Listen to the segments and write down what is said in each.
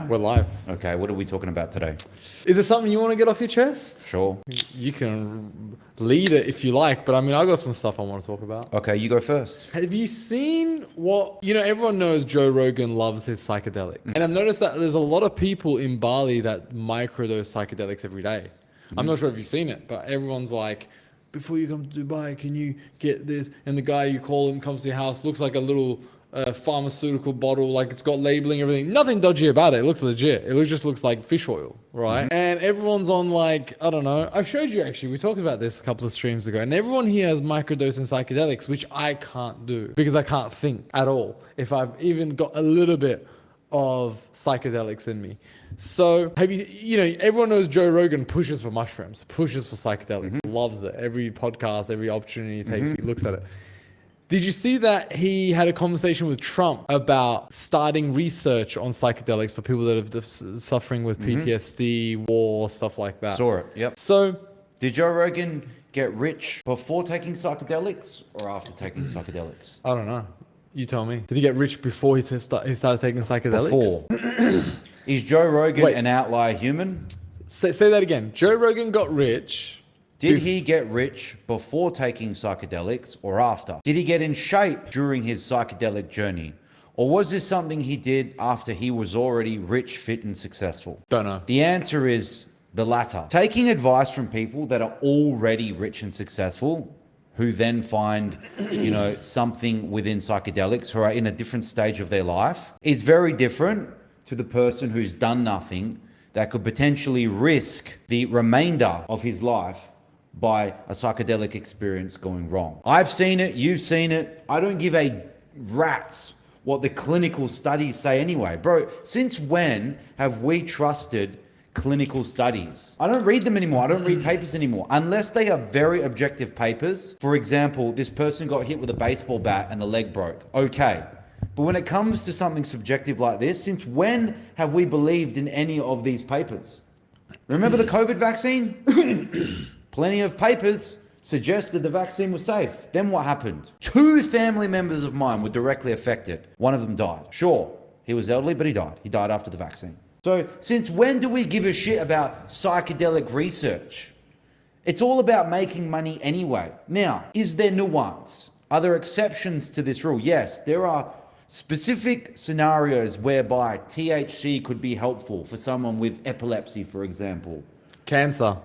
We're live. Okay, what are we talking about today? Is there something you want to get off your chest? Sure. You can lead it if you like, but I mean, I got some stuff I want to talk about. Okay, you go first. Have you seen what, everyone knows Joe Rogan loves his psychedelics. And I've noticed that there's a lot of people in Bali that microdose psychedelics every day. I'm not sure if you've seen it, but everyone's like, before you come to Dubai, can you get this? And the guy you call him comes to your house, looks like a little pharmaceutical bottle, like it's got labeling, everything. Nothing dodgy about it. It looks legit. It just looks like fish oil, right? And everyone's on like, I don't know. I've showed you actually. We talked about this a couple of streams ago. And everyone here has microdosing psychedelics, which I can't do because I can't think at all if I've even got a little bit of psychedelics in me. So have you, everyone knows Joe Rogan pushes for mushrooms, pushes for psychedelics, loves it. Every podcast, every opportunity he takes, he looks at it. Did you see that he had a conversation with Trump about starting research on psychedelics for people that are suffering with PTSD, war, stuff like that? Saw it, yep. So, did Joe Rogan get rich before taking psychedelics or after taking psychedelics? I don't know. You tell me. Did he get rich before he started taking psychedelics? Before. Is Joe Rogan an outlier human? Say that again. Joe Rogan got rich. Did he get rich before taking psychedelics or after? Did he get in shape during his psychedelic journey? Or was this something he did after he was already rich, fit, and successful? Don't know. The answer is the latter. Taking advice from people that are already rich and successful, who then find, something within psychedelics, who are in a different stage of their life, is very different to the person who's done nothing that could potentially risk the remainder of his life by a psychedelic experience going wrong. I've seen it, you've seen it. I don't give a rat's what the clinical studies say anyway. Bro, since when have we trusted clinical studies? I don't read them anymore. I don't read papers anymore, unless they are very objective papers. For example, this person got hit with a baseball bat and the leg broke. Okay. But when it comes to something subjective like this, since when have we believed in any of these papers? Remember the COVID vaccine? Plenty of papers suggested the vaccine was safe. Then what happened? 2 family members of mine were directly affected. One of them died. Sure, he was elderly, but he died. He died after the vaccine. So since when do we give a shit about psychedelic research? It's all about making money anyway. Now, is there nuance? Are there exceptions to this rule? Yes, there are specific scenarios whereby THC could be helpful for someone with epilepsy, for example. Cancer,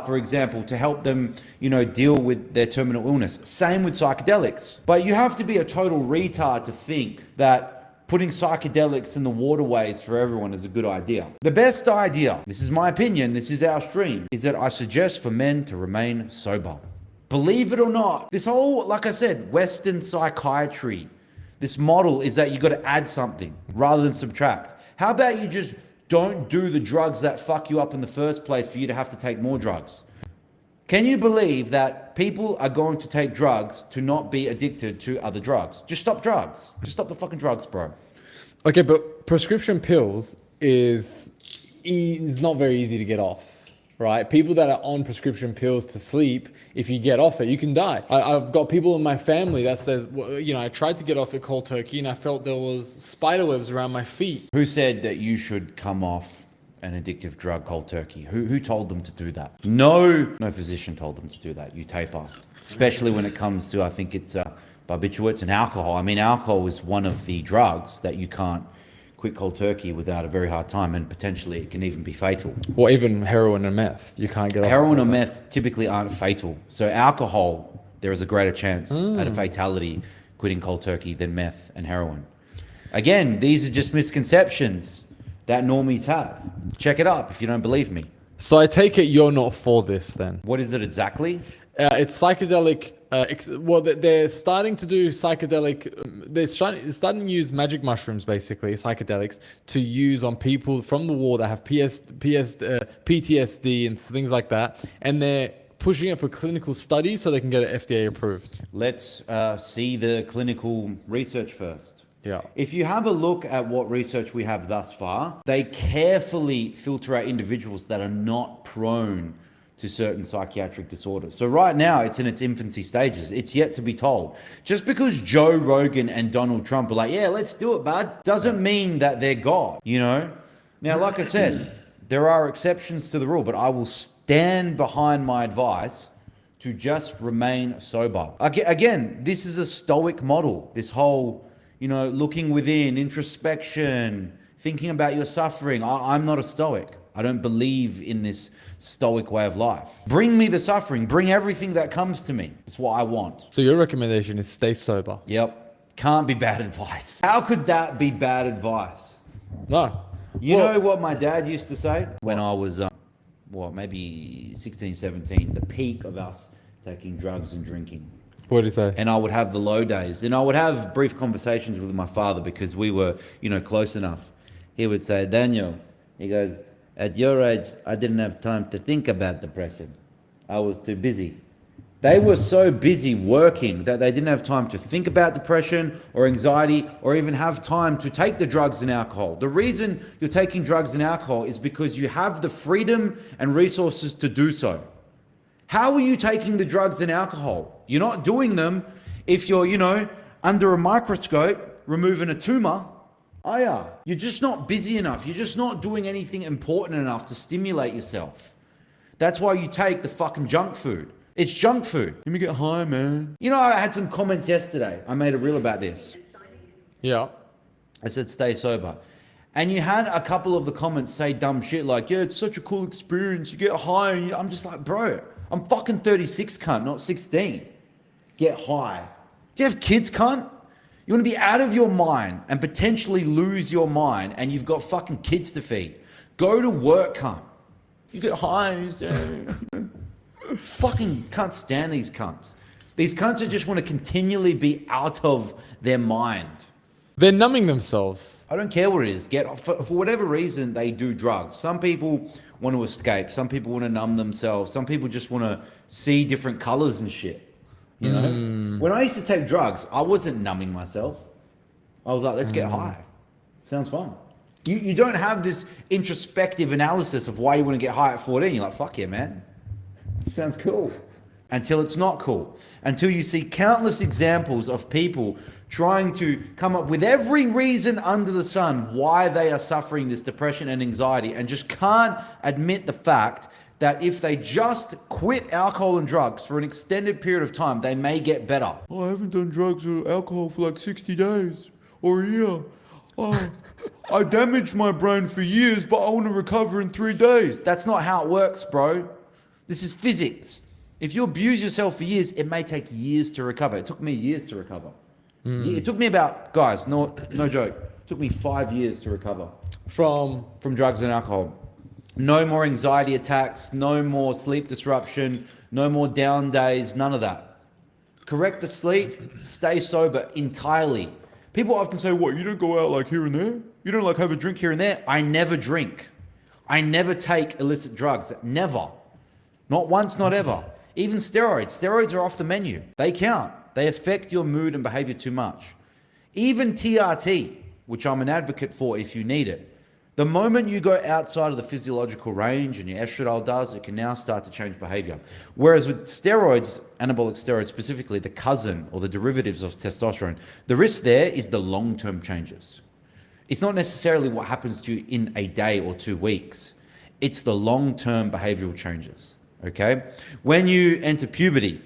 for example, to help them, deal with their terminal illness. Same with psychedelics. But you have to be a total retard to think that putting psychedelics in the waterways for everyone is a good idea. The best idea, this is my opinion, this is our stream, is that I suggest for men to remain sober. Believe it or not, this whole, like I said, Western psychiatry, this model is that you got to add something rather than subtract. How about you just don't do the drugs that fuck you up in the first place for you to have to take more drugs? Can you believe that people are going to take drugs to not be addicted to other drugs? Just stop drugs. Just stop the fucking drugs, bro. Okay, but prescription pills is not very easy to get off. Right? People that are on prescription pills to sleep, if you get off it, you can die. I've got people in my family that says, I tried to get off it cold turkey and I felt there was spider webs around my feet. Who said that you should come off an addictive drug cold turkey? Who told them to do that? No physician told them to do that. You taper. Especially when it comes to, I think it's barbiturates and alcohol. I mean, alcohol is one of the drugs that you can't quit cold turkey without a very hard time, and potentially it can even be fatal. Or even heroin and meth. You can't get off. Heroin or meth typically aren't fatal. So alcohol, there is a greater chance at a fatality quitting cold turkey than meth and heroin. Again, these are just misconceptions that normies have. Check it up if you don't believe me. So I take it you're not for this then? What is it exactly? It's psychedelic. They're starting to do psychedelic. They're starting to use magic mushrooms, basically psychedelics, to use on people from the war that have PTSD and things like that, and they're pushing it for clinical studies so they can get it FDA approved. Let's see the clinical research first. Yeah. If you have a look at what research we have thus far, they carefully filter out individuals that are not prone to certain psychiatric disorders. So right now, it's in its infancy stages. It's yet to be told. Just because Joe Rogan and Donald Trump are like, yeah, let's do it, bud, doesn't mean that they're God, Now, like I said, there are exceptions to the rule, but I will stand behind my advice to just remain sober. Again, this is a stoic model. This whole, looking within, introspection, thinking about your suffering. I'm not a stoic. I don't believe in this stoic way of life. Bring me the suffering. Bring everything that comes to me. It's what I want. So your recommendation is stay sober. Yep. Can't be bad advice. How could that be bad advice? No. You know what my dad used to say when I was, maybe 16, 17, the peak of us taking drugs and drinking. What did he say? And I would have the low days. And I would have brief conversations with my father because we were, close enough. He would say, Daniel, he goes, at your age, I didn't have time to think about depression. I was too busy. They were so busy working that they didn't have time to think about depression or anxiety or even have time to take the drugs and alcohol. The reason you're taking drugs and alcohol is because you have the freedom and resources to do so. How are you taking the drugs and alcohol? You're not doing them if you're, under a microscope removing a tumor. Are ya? You're just not busy enough. You're just not doing anything important enough to stimulate yourself. That's why you take the fucking junk food. It's junk food. Let me get high, man. I had some comments yesterday. I made a reel about this. Yeah. I said, stay sober. And you had a couple of the comments say dumb shit like, yeah, it's such a cool experience. You get high. And I'm just like, bro, I'm fucking 36, cunt, not 16. Get high. Do you have kids, cunt? You want to be out of your mind and potentially lose your mind and you've got fucking kids to feed. Go to work, cunt. You get high. Fucking can't stand these cunts. These cunts that just want to continually be out of their mind. They're numbing themselves. I don't care what it is. For whatever reason, they do drugs. Some people want to escape. Some people want to numb themselves. Some people just want to see different colors and shit. When I used to take drugs, I wasn't numbing myself. I was like, let's get high. Sounds fun. You don't have this introspective analysis of why you want to get high at 14. You're like, fuck yeah, man. Sounds cool. Until it's not cool. Until you see countless examples of people trying to come up with every reason under the sun why they are suffering this depression and anxiety and just can't admit the fact that if they just quit alcohol and drugs for an extended period of time, they may get better. Oh, I haven't done drugs or alcohol for like 60 days or a year. Oh, I damaged my brain for years, but I want to recover in 3 days. That's not how it works, bro. This is physics. If you abuse yourself for years, it may take years to recover. It took me years to recover. It took me about, guys, no joke, it took me 5 years to recover. From drugs and alcohol. No more anxiety attacks, no more sleep disruption, no more down days, none of that. Correct the sleep, stay sober entirely. People often say, what, you don't go out like here and there? You don't like have a drink here and there? I never drink. I never take illicit drugs. Never. Not once, not ever. Even steroids. Steroids are off the menu. They count. They affect your mood and behavior too much. Even TRT, which I'm an advocate for if you need it. The moment you go outside of the physiological range and your estradiol does, it can now start to change behavior. Whereas with steroids, anabolic steroids specifically, the cousin or the derivatives of testosterone, the risk there is the long-term changes. It's not necessarily what happens to you in a day or 2 weeks. It's the long-term behavioral changes, okay? When you enter puberty,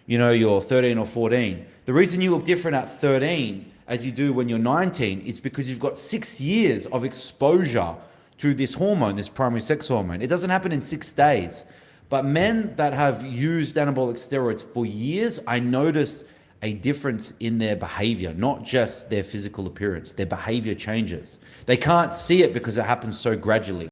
you're 13 or 14, the reason you look different at 13 as you do when you're 19 is because you've got 6 years of exposure to this hormone, this primary sex hormone. It doesn't happen in 6 days. But men that have used anabolic steroids for years, I noticed a difference in their behavior, not just their physical appearance. Their behavior changes. They can't see it because it happens so gradually.